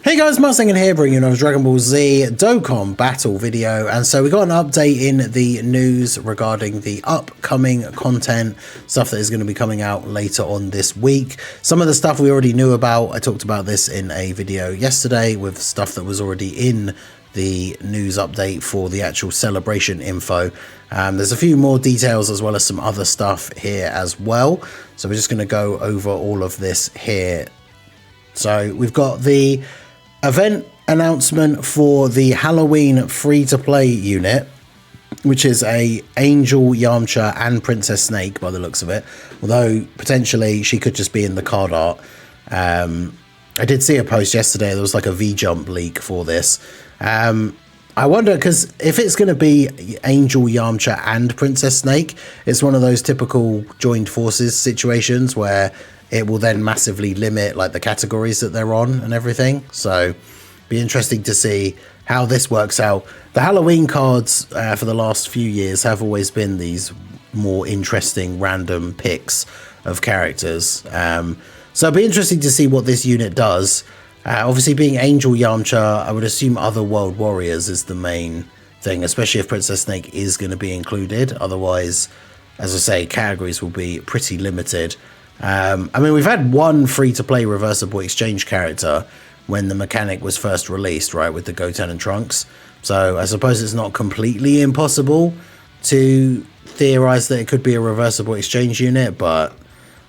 Hey guys, Mustang here, bringing you another Dragon Ball Z Dokkan battle video. And so we got an update in the news regarding the upcoming content, stuff that is going to be coming out later on this week. Some of the stuff we already knew about, I talked about this in a video yesterday with stuff that was already in the news update for the actual celebration info. There's a few more details as well as some other stuff here as well. So we're just going to go over all of this here. So we've got the event announcement for the Halloween free-to-play unit, which is a Angel, Yamcha and Princess Snake by the looks of it, although potentially she could just be in the card art. I did see a post yesterday, there was like a V-Jump leak for this. I wonder, because if it's going to be Angel, Yamcha and Princess Snake, it's one of those typical joined forces situations where it will then massively limit like the categories that they're on and everything. So be interesting to see how this works out. The Halloween cards for the last few years have always been these more interesting random picks of characters. So it'll be interesting to see what this unit does. Obviously being Angel, Yamcha, I would assume other World Warriors is the main thing, especially if Princess Snake is going to be included. Otherwise, as I say, categories will be pretty limited. I mean, we've had one free-to-play reversible exchange character when the mechanic was first released, right, with the Goten and Trunks. So I suppose it's not completely impossible to theorize that it could be a reversible exchange unit, but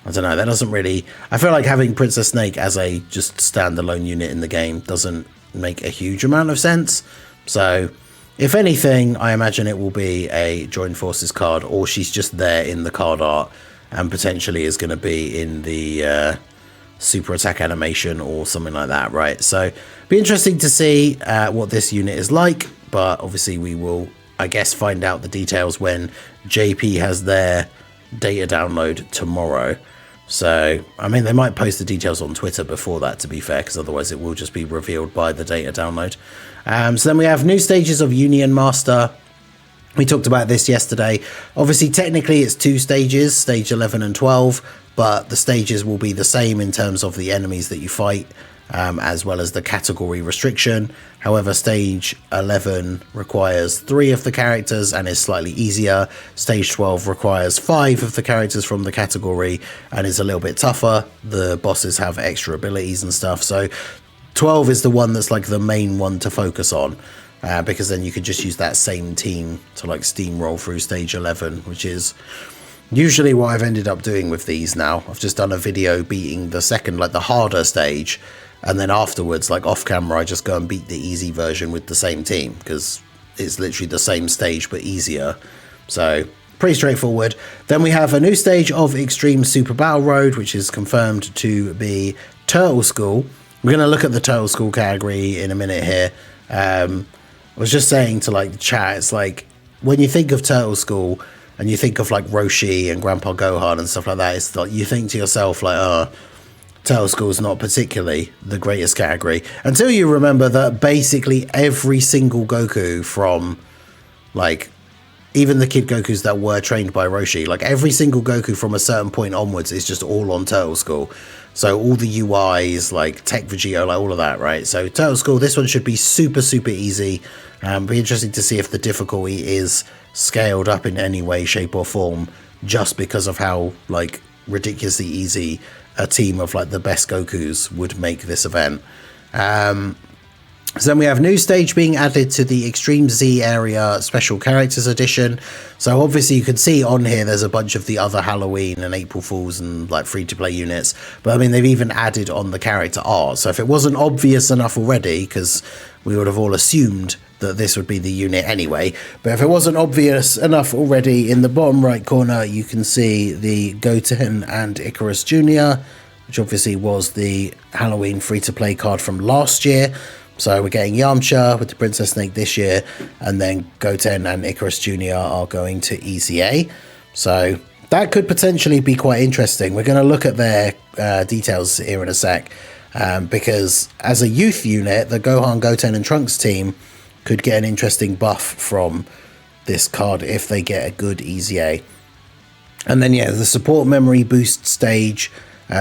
I don't know, that doesn't really... I feel like having Princess Snake as a just standalone unit in the game doesn't make a huge amount of sense. So if anything, I imagine it will be a Joined Forces card, or she's just there in the card art and potentially is going to be in the super attack animation or something like that, right? So be interesting to see what this unit is like, but obviously we will, I guess, find out the details when JP has their data download tomorrow. So, I mean, they might post the details on Twitter before that, to be fair, because otherwise it will just be revealed by the data download. So then we have new stages of Union Master. We talked about this yesterday. Obviously, technically, it's two stages, stage 11 and 12, but the stages will be the same in terms of the enemies that you fight, as well as the category restriction. However, stage 11 requires 3 of the characters and is slightly easier. Stage 12 requires 5 of the characters from the category and is a little bit tougher. The bosses have extra abilities and stuff. So 12 is the one that's like the main one to focus on. Because then you could just use that same team to like steamroll through stage 11, which is usually what I've ended up doing with these now. I've just done a video beating the second, like the harder stage, and then afterwards, like off camera, I just go and beat the easy version with the same team, because it's literally the same stage but easier. So pretty straightforward. Then we have a new stage of Extreme Super Battle Road, which is confirmed to be Turtle School. We're going to look at the Turtle School category in a minute here. I was just saying to like the chat, it's like when you think of Turtle School and you think of like Roshi and Grandpa Gohan and stuff like that, it's like you think to yourself like, oh, Turtle School is not particularly the greatest category, until you remember that basically every single Goku from like even the Kid Gokus that were trained by Roshi, like every single Goku from a certain point onwards is just all on Turtle School. So all the UIs, like Tech Vegito, like all of that, right? So Turtle School, this one should be super, super easy. Be interesting to see if the difficulty is scaled up in any way, shape or form, just because of how like ridiculously easy a team of like the best Gokus would make this event. So then we have new stage being added to the Extreme Z area special characters edition. So obviously you can see on here there's a bunch of the other Halloween and April Fools and like free-to-play units. But I mean, they've even added on the character art. So if it wasn't obvious enough already, because we would have all assumed that this would be the unit anyway, but if it wasn't obvious enough already, in the bottom right corner you can see the Goten and Icarus Jr., which obviously was the Halloween free-to-play card from last year. So we're getting Yamcha with the Princess Snake this year, and then Goten and Icarus Jr. are going to EZA. So that could potentially be quite interesting. We're going to look at their details here in a sec, because as a youth unit, the Gohan, Goten and Trunks team could get an interesting buff from this card if they get a good EZA. And then, yeah, the support memory boost stage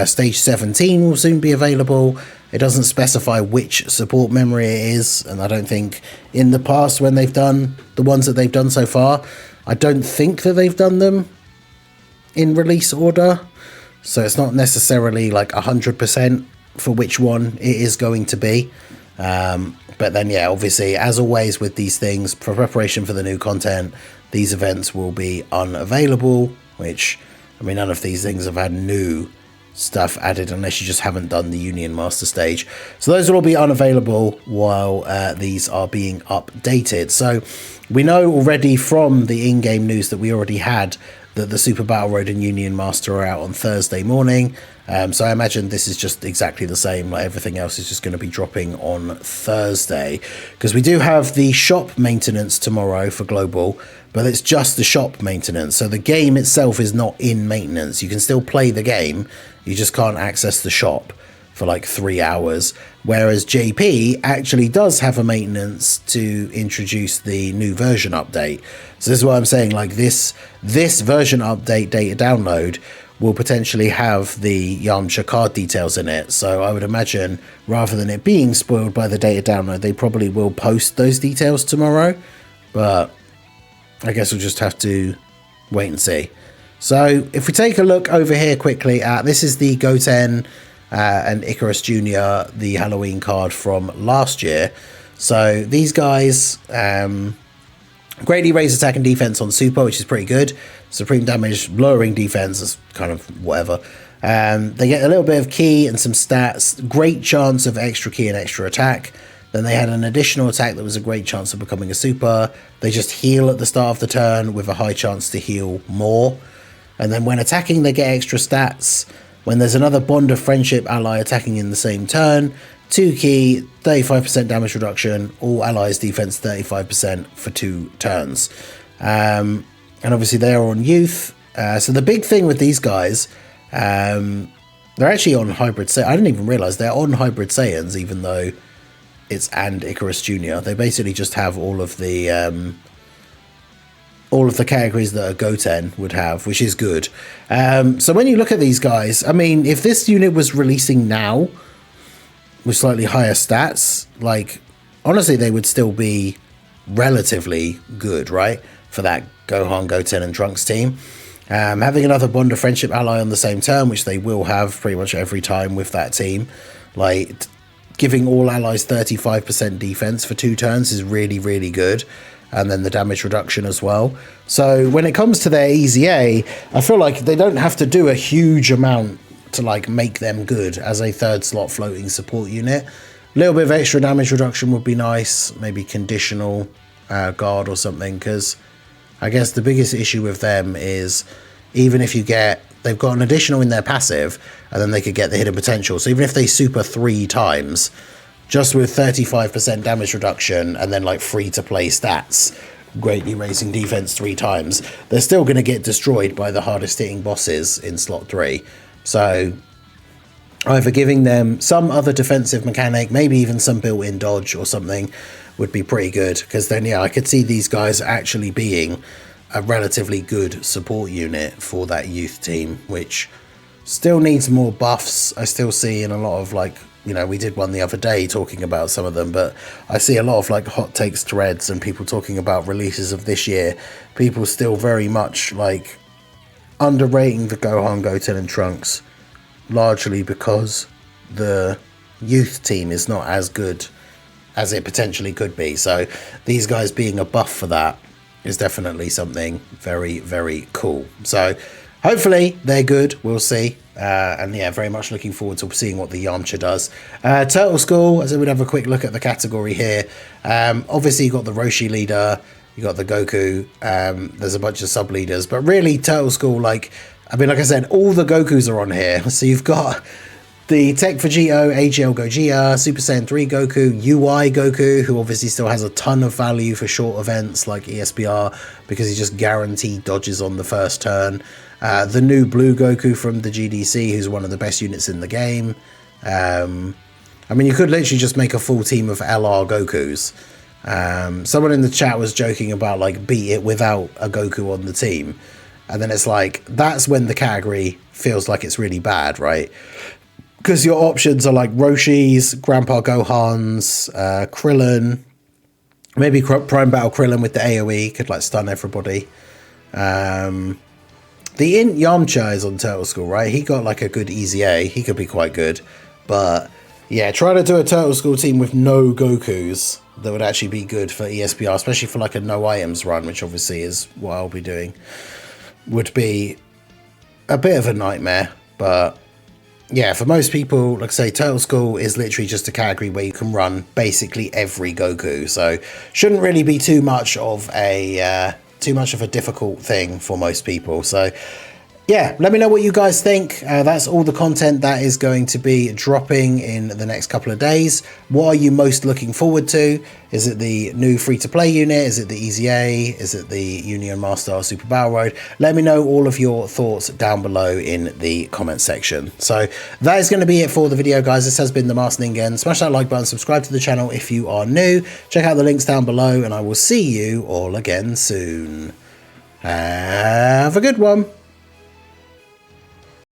Stage 17 will soon be available. It doesn't specify which support memory it is, and I don't think in the past when they've done the ones that they've done so far, I don't think that they've done them in release order. So it's not necessarily like 100% for which one it is going to be. But then, yeah, obviously, as always with these things, for preparation for the new content, these events will be unavailable, which, I mean, none of these things have had new stuff added unless you just haven't done the Union Master stage. So those will all be unavailable while these are being updated. So we know already from the in-game news that we already had that the Super Battle Road and Union Master are out on Thursday morning. So I imagine this is just exactly the same, like everything else is just going to be dropping on Thursday, because we do have the shop maintenance tomorrow for Global, but it's just the shop maintenance. So the game itself is not in maintenance. You can still play the game, you just can't access the shop for like 3 hours, whereas JP actually does have a maintenance to introduce the new version update. So this is what I'm saying, like this version update data download will potentially have the Yamcha card details in it. So I would imagine rather than it being spoiled by the data download, they probably will post those details tomorrow, but I guess we'll just have to wait and see. So if we take a look over here quickly at, this is the Goten and Icarus Jr., the Halloween card from last year. So these guys greatly raise attack and defense on Super, which is pretty good. Supreme damage, lowering defense is kind of whatever. They get a little bit of key and some stats, great chance of extra key and extra attack. Then they had an additional attack that was a great chance of becoming a super. They just heal at the start of the turn with a high chance to heal more. And then when attacking, they get extra stats. When there's another Bond of Friendship ally attacking in the same turn, 2 key, 35% damage reduction, all allies defense 35% for 2 turns. And obviously they are on youth. So the big thing with these guys, they're actually on Hybrid Saiyans. I didn't even realize they're on Hybrid Saiyans, even though it's and Icarus Jr. They basically just have all of the categories that a Goten would have, which is good. So when you look at these guys, I mean, if this unit was releasing now with slightly higher stats, like, honestly, they would still be relatively good, right? For that Gohan, Goten, and Trunks team. Having another Bond of Friendship ally on the same turn, which they will have pretty much every time with that team, like, giving all allies 35% defense for 2 turns is really, really good. And then the damage reduction as well. So when it comes to their EZA, I feel like they don't have to do a huge amount to like make them good as a 3rd slot floating support unit. A little bit of extra damage reduction would be nice, maybe conditional guard or something, because I guess the biggest issue with them is even if you get, they've got an additional in their passive, and then they could get the hidden potential. So even if they super 3 times, just with 35% damage reduction and then like free to play stats, greatly raising defense 3 times, they're still going to get destroyed by the hardest hitting bosses in slot 3. So either giving them some other defensive mechanic, maybe even some built-in dodge or something, would be pretty good, because then, yeah, I could see these guys actually being a relatively good support unit for that youth team, which still needs more buffs. I still see in a lot of, like, you know, we did one the other day talking about some of them, but I see a lot of like hot takes threads and people talking about releases of this year. People still very much like underrating the Gohan, Goten, and Trunks, largely because the youth team is not as good as it potentially could be. So these guys being a buff for that is definitely something very, very cool. So hopefully they're good. We'll see. And yeah, very much looking forward to seeing what the Yamcha does. Turtle School, as I would have a quick look at the category here. Obviously, you've got the Roshi leader, you got the Goku, there's a bunch of sub leaders, but really, Turtle School, like, I mean, like I said, all the Gokus are on here. So you've got the Tech Vegito, AGL Gogeta, Super Saiyan 3 Goku, UI Goku, who obviously still has a ton of value for short events like ESPR because he just guaranteed dodges on the first turn. The new Blue Goku from the GDC, who's one of the best units in the game. I mean, you could literally just make a full team of LR Gokus. Someone in the chat was joking about, like, beat it without a Goku on the team. And then it's like, that's when the category feels like it's really bad, right? Because your options are like Roshi's, Grandpa Gohan's, Krillin, maybe Prime Battle Krillin with the AoE could like stun everybody. The Int Yamcha is on Turtle School, right? He got like a good easy A. He could be quite good. But yeah, try to do a Turtle School team with no Gokus that would actually be good for ESPR, especially for like a no items run, which obviously is what I'll be doing, would be a bit of a nightmare. But yeah, for most people, like I say, Turtle School is literally just a category where you can run basically every Goku. So shouldn't really be too much of a difficult thing for most people. So yeah, let me know what you guys think. That's all the content that is going to be dropping in the next couple of days. What are you most looking forward to? Is it the new free-to-play unit? Is it the Easy A? Is it the Union Master Super Battle Road? Let me know all of your thoughts down below in the comment section. So that is going to be it for the video, guys. This has been the Master Ningen. Smash that like button, subscribe to the channel if you are new. Check out the links down below, and I will see you all again soon. Have a good one.